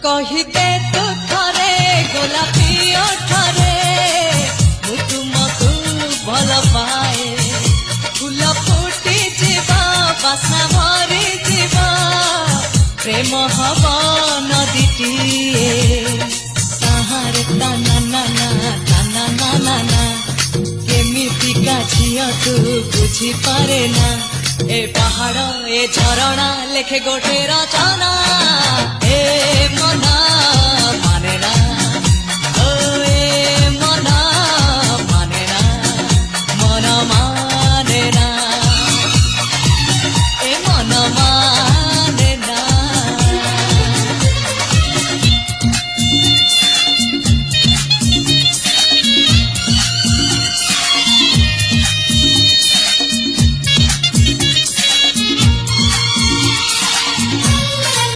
কহিতে তো থরে গোলাপী ওঠরে মু তুমকু ভাল পায়ে ফুল ফুটি ଯିବା বাসনা ভরি ଯିବା প্রেম হব নদীটিয়ে তাহার টানা নানা টানা নানা না কেমিতিকা ঝিଅ তু বুঝি পারে না এ পাহাড় এ ঝরଣା লেখে গোটে রচনা।